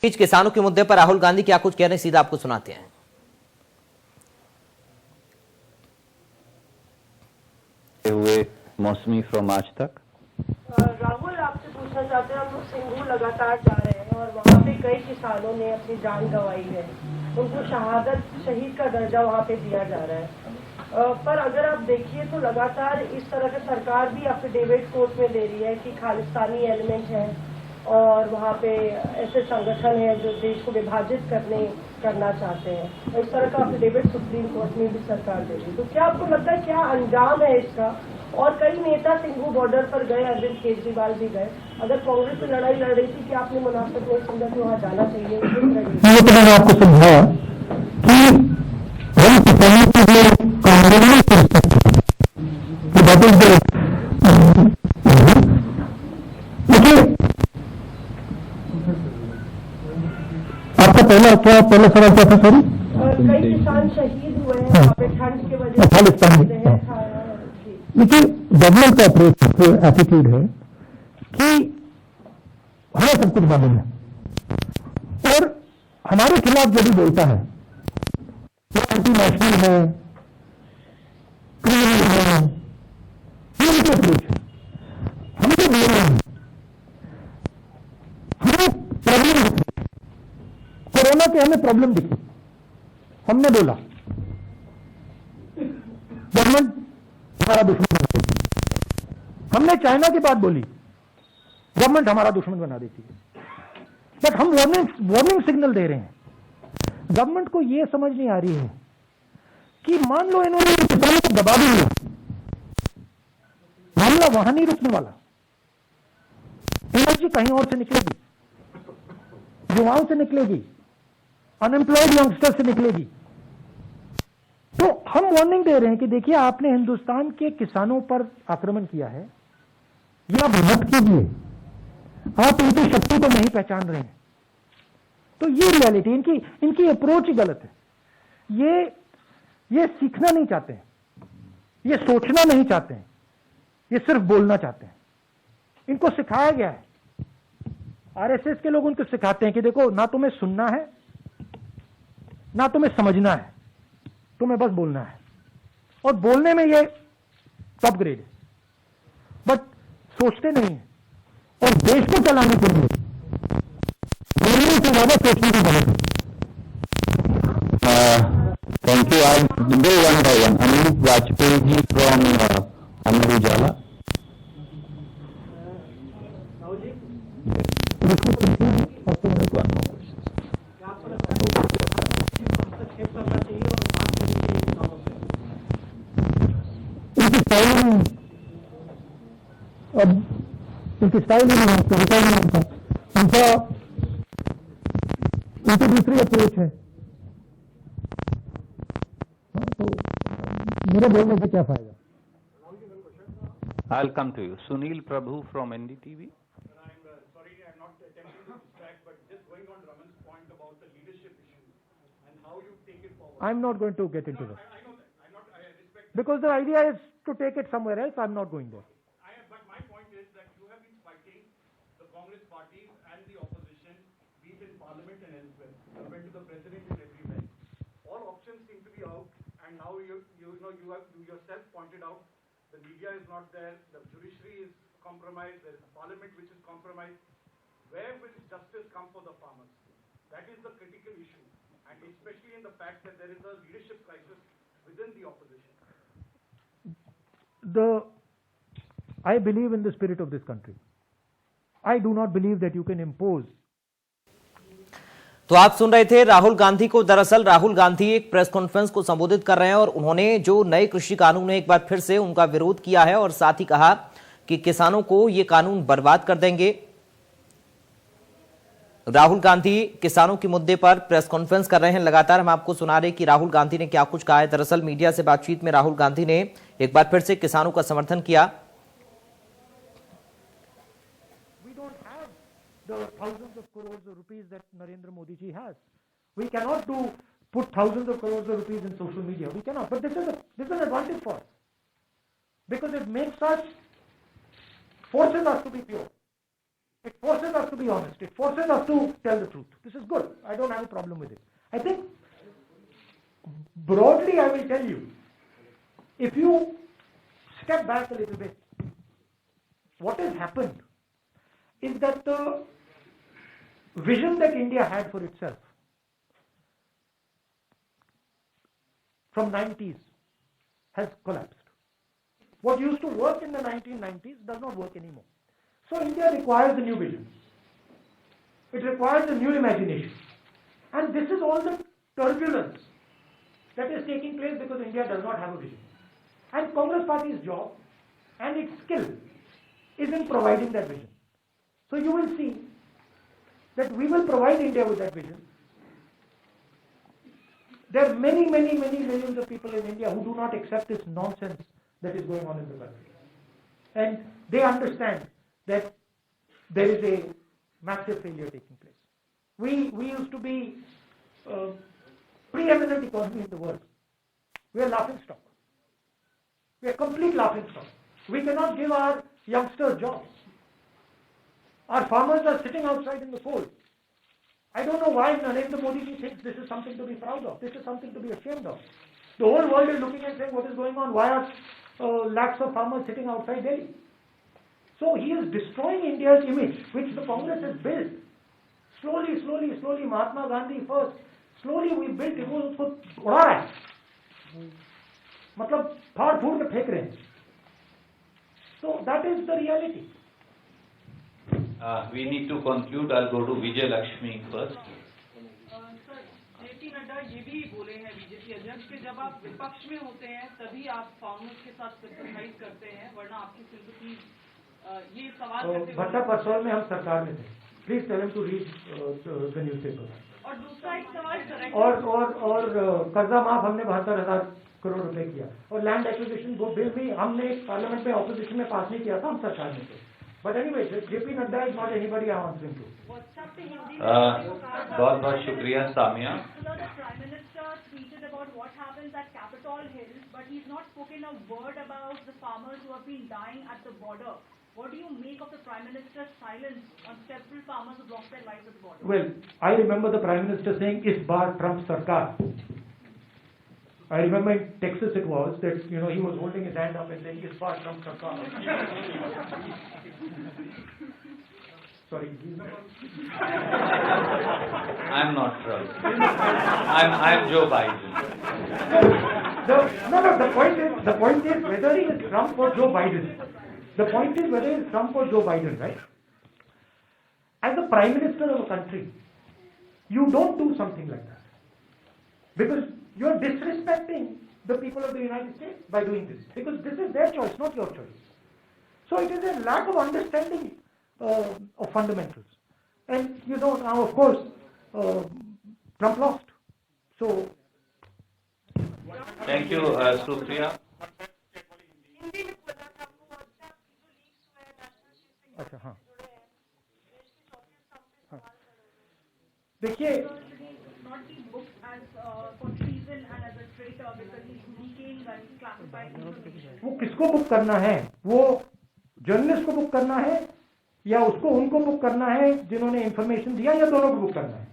बीच किसानों के मुद्दे पर राहुल गांधी क्या कुछ कह रहे हैं, सीधा आपको सुनाते हैं। हुए मौसमी फ्रॉम आज तक। राहुल, आपसे पूछना चाहते हैं, हम लोग सिंगू लगातार जा रहे हैं और वहाँ पे कई किसानों ने अपनी जान गंवाई है, उनको शहीद का दर्जा वहाँ पे दिया जा रहा है। पर अगर आप देखिए तो लगातार इस तरह की सरकार भी एफिडेविट कोर्ट में दे रही है कि खालिस्तानी एलिमेंट है और वहाँ पे ऐसे संगठन है जो देश को विभाजित करना चाहते हैं। इस तरह का एफिडेविट सुप्रीम कोर्ट में भी सरकार दे रही है। तो क्या आपको लगता है क्या अंजाम है इसका? और कई नेता सिंघू बॉर्डर पर गए, अरविंद केजरीवाल भी गए। अगर कांग्रेस से लड़ाई लड़ रही थी कि आपने मुनासिब नहीं समझा कि वहाँ जाना चाहिए? ये तो मैंने आपको समझाया कि हम किसानों के लिए कांग्रेस नहीं कर सकते। देखिए, आपका पहला सवाल क्या था? सॉरी, कई किसान शहीद हुए हैं वहाँ पे ठंड की वजह से। खालिस्तान देखिए, गवर्नमेंट का अप्रोच एटीट्यूड है कि हमें सब कुछ मालूम है और हमारे खिलाफ जो भी बोलता है वो एंटी नेशनल है, क्रिमिनल है, ये उनकी अप्रोच है। हम तो बोल रहे हैं, हमें प्रॉब्लम दिखी, कोरोना के हमें प्रॉब्लम दिखी, हमने बोला गवर्नमेंट हमारा दुश्मन बना देती है। हमने चाइना की बात बोली, गवर्नमेंट हमारा दुश्मन बना देती है। बट हम वार्निंग सिग्नल दे रहे हैं। गवर्नमेंट को यह समझ नहीं आ रही है कि मान लो इन्होंने किसानों को दबा दिया, मामला वहां नहीं रुकने वाला, एनर्जी कहीं और से निकलेगी, युवाओं से निकलेगी, अनएम्प्लॉयड यंगस्टर से निकलेगी। तो हम वार्निंग दे रहे हैं कि देखिए, आपने हिंदुस्तान के किसानों पर आक्रमण किया है, यह आप मत कीजिए, आप उनकी शक्ति को नहीं पहचान रहे हैं। तो ये रियलिटी, इनकी अप्रोच ही गलत है। ये सीखना नहीं चाहते हैं, ये सोचना नहीं चाहते हैं, ये सिर्फ बोलना चाहते हैं। इनको सिखाया गया है, आरएसएस के लोग उनको सिखाते हैं कि देखो, ना तुम्हें सुनना है ना तुम्हें समझना है, तुम्हें बस बोलना है। और बोलने में ये टॉप ग्रेड है, बट सोचते नहीं है। और देश को चलाने के लिए बोलने से ज्यादा सोचने की जरूरत है। Thank you. I go one by one. Anil Vajpayee ji from Amar Ujala. अब उनकी स्टाइल ही नहीं है, उनकी दूसरी अप्रोच है। तो मेरे बोलने से क्या फायदा? I'll come to you. Sunil Prabhu from NDTV. Sorry, I'm not attempting to distract, but just going on Raman's point about the leadership issue and how you take it forward. I'm not going to get into that. I know that. I respect that. Because the idea is to take it somewhere else. I'm not going there. But my point is that you have been fighting the Congress party and the opposition, be it in Parliament and elsewhere. You went to the president and everywhere. All options seem to be out, and now you yourself pointed out the media is not there, the judiciary is compromised, there is a parliament which is compromised. Where will justice come for the farmers? That is the critical issue, and especially in the fact that there is a leadership crisis within the opposition. I believe in the spirit of this country. I do not believe that you can impose. तो आप सुन रहे थे राहुल गांधी को। दरअसल राहुल गांधी एक press conference को संबोधित कर रहे हैं और उन्होंने जो नए कृषि कानून है, एक बार फिर से उनका विरोध किया है और साथ ही कहा कि किसानों को ये कानून बर्बाद कर देंगे। राहुल गांधी किसानों के मुद्दे पर प्रेस कॉन्फ्रेंस कर रहे हैं। लगातार हम आपको सुना रहे कि राहुल गांधी ने क्या कुछ कहा है। दरअसल मीडिया से बातचीत में राहुल गांधी ने एक बार फिर से किसानों का समर्थन किया। The thousands of crores of rupees that Narendra Modi ji has. We cannot put thousands of crores of rupees in social media. We cannot. But this is an advantage for us. Because it makes us, forces us to be pure. It forces us to be honest. It forces us to tell the truth. This is good. I don't have a problem with it. I think broadly I will tell you, if you step back a little bit, what has happened is that the vision that India had for itself from 90s has collapsed. What used to work in the 1990s does not work anymore. So India requires a new vision. It requires a new imagination. And this is all the turbulence that is taking place because India does not have a vision. And Congress Party's job and its skill is in providing that vision. So you will see that we will provide India with that vision. There are many millions of people in India who do not accept this nonsense that is going on in the country. And they understand that there is a massive failure taking place. We used to be preeminent economy in the world. We are laughing stock. We are complete laughing stock. We cannot give our youngsters jobs. Our farmers are sitting outside in the cold. I don't know why Narendra Modi thinks this is something to be proud of. This is something to be ashamed of. The whole world is looking and saying, what is going on? Why are lakhs of farmers sitting outside Delhi? So he is destroying India's image, which the Congress has built. Slowly, Mahatma Gandhi first. Slowly we built it. वो उसको उड़ा रहा है. मतलब फाड़ फूड़ के फेंक रहे हैं. So that is the reality. We need to conclude. I'll go to Vijay Lakshmi first. Sir, JP Nadda ये भी बोले हैं बीजेपी अध्यक्ष कि जब आप विपक्ष में होते हैं तभी आप फार्मर्स के साथ सिंपैथाइज करते हैं, वरना आपकी सिंपैथी ये सवाल करते हुए भट्टा परसोल में हम सरकार में थे. Please tell him to read the newspaper. और दूसरा एक सवाल और कर्जा माफ हमने 72,000 करोड़ रुपए किया. और लैंड एक्विजिशन वो बिल भी हमने पार्लियामेंट में ऑपोजिशन में पास नहीं किया था, हम सरकार में थे. But anyway, JP Nadda is not anybody I'm answering to. बहुत बहुत शुक्रिया Samia. The Prime Minister tweeted about what happens at Capitol Hill, but he's not spoken a word about the farmers who have been dying at the border. What do you make of the Prime Minister's silence on several farmers who've lost their lives at the border? Well, I remember the Prime Minister saying, "Is bar Trump Sarkar." I remember in Texas it was that, he was holding his hand up and saying, "Is bar Trump Sarkar." Sorry. I'm not Trump. I'm Joe Biden. The point is whether he is Trump or Joe Biden. The point is whether he is Trump or Joe Biden, right? As the Prime Minister of a country, you don't do something like that. Because you're disrespecting the people of the United States by doing this. Because this is their choice, not your choice. So it is a lack of understanding of fundamentals. And now of course, Trump lost. So. Thank you, Supriya. अच्छा हाँ देखिए Not be booked as for treason and as a traitor because he's leaking and classified information. वो किसको book करना है? वो journalist को book करना है या उसको उनको बुक करना है जिन्होंने इंफॉर्मेशन दिया, या दोनों को बुक करना है?